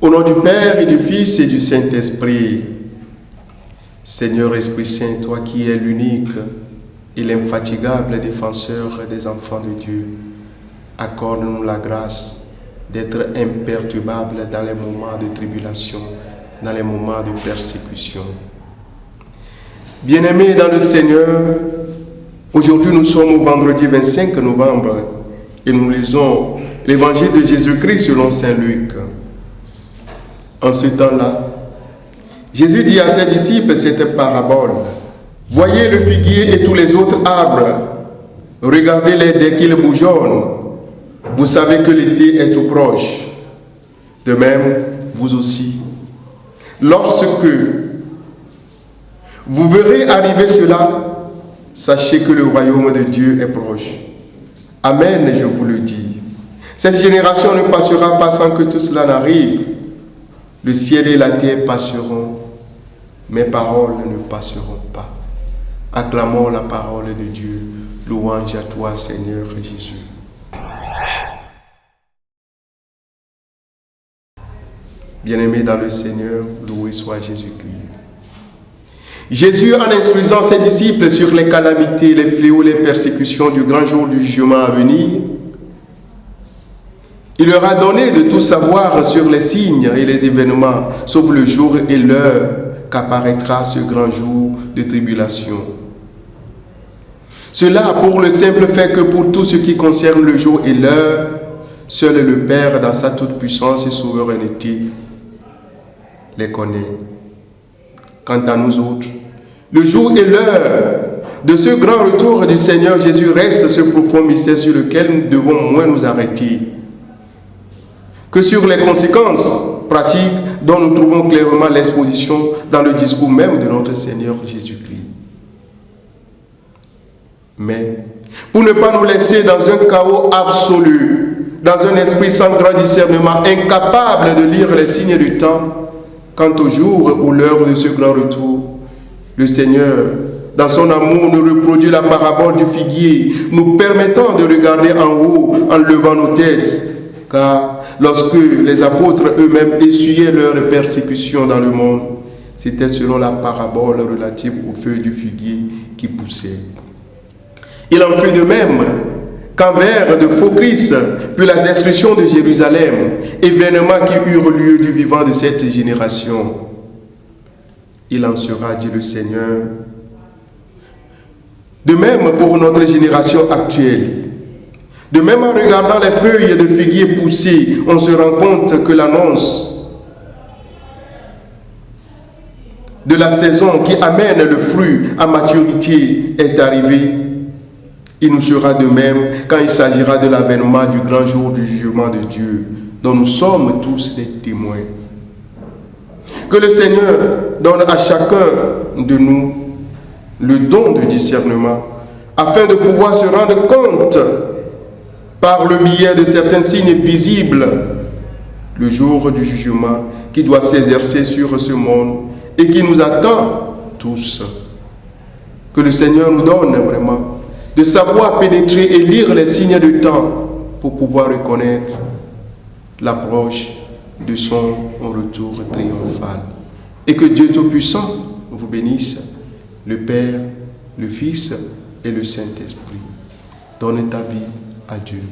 Au nom du Père et du Fils et du Saint-Esprit, Seigneur Esprit Saint, toi qui es l'unique et l'infatigable défenseur des enfants de Dieu, accorde-nous la grâce d'être imperturbables dans les moments de tribulation, dans les moments de persécution. Bien-aimés dans le Seigneur, aujourd'hui nous sommes au vendredi 25 novembre et nous lisons l'évangile de Jésus-Christ selon Saint Luc. En ce temps-là, Jésus dit à ses disciples cette parabole. « Voyez le figuier et tous les autres arbres. Regardez-les dès qu'ils bourgeonnent. Vous savez que l'été est tout proche. De même, vous aussi. Lorsque vous verrez arriver cela, sachez que le royaume de Dieu est proche. Amen, je vous le dis. Cette génération ne passera pas sans que tout cela n'arrive. Le ciel et la terre passeront, mes paroles ne passeront pas. Acclamons la parole de Dieu. Louange à toi, Seigneur Jésus. Bien-aimés dans le Seigneur, loué soit Jésus-Christ. Jésus, en instruisant ses disciples sur les calamités, les fléaux, les persécutions du grand jour du jugement à venir, il leur a donné de tout savoir sur les signes et les événements, sauf le jour et l'heure qu'apparaîtra ce grand jour de tribulation. Cela pour le simple fait que pour tout ce qui concerne le jour et l'heure, seul le Père, dans sa toute-puissance et souveraineté, les connaît. Quant à nous autres, le jour et l'heure de ce grand retour du Seigneur Jésus reste ce profond mystère sur lequel nous devons moins nous arrêter que sur les conséquences pratiques dont nous trouvons clairement l'exposition dans le discours même de notre Seigneur Jésus-Christ. Mais, pour ne pas nous laisser dans un chaos absolu, dans un esprit sans grand discernement, incapable de lire les signes du temps, quant au jour ou l'heure de ce grand retour, le Seigneur, dans son amour, nous reproduit la parabole du figuier, nous permettant de regarder en haut en levant nos têtes. Car lorsque les apôtres eux-mêmes essuyaient leurs persécutions dans le monde, c'était selon la parabole relative aux feuilles du figuier qui poussaient. Il en fut de même qu'envers de faux Christ, puis la destruction de Jérusalem, événements qui eurent lieu du vivant de cette génération. Il en sera, dit le Seigneur, de même pour notre génération actuelle. De même, en regardant les feuilles de figuier pousser, on se rend compte que l'annonce de la saison qui amène le fruit à maturité est arrivée. Il nous sera de même quand il s'agira de l'avènement du grand jour du jugement de Dieu, dont nous sommes tous des témoins. Que le Seigneur donne à chacun de nous le don de discernement, afin de pouvoir se rendre compte par le biais de certains signes visibles, le jour du jugement qui doit s'exercer sur ce monde et qui nous attend tous. Que le Seigneur nous donne vraiment de savoir pénétrer et lire les signes du temps pour pouvoir reconnaître l'approche de son retour triomphal. Et que Dieu Tout-Puissant vous bénisse, le Père, le Fils et le Saint-Esprit. Donne ta vie à Dieu.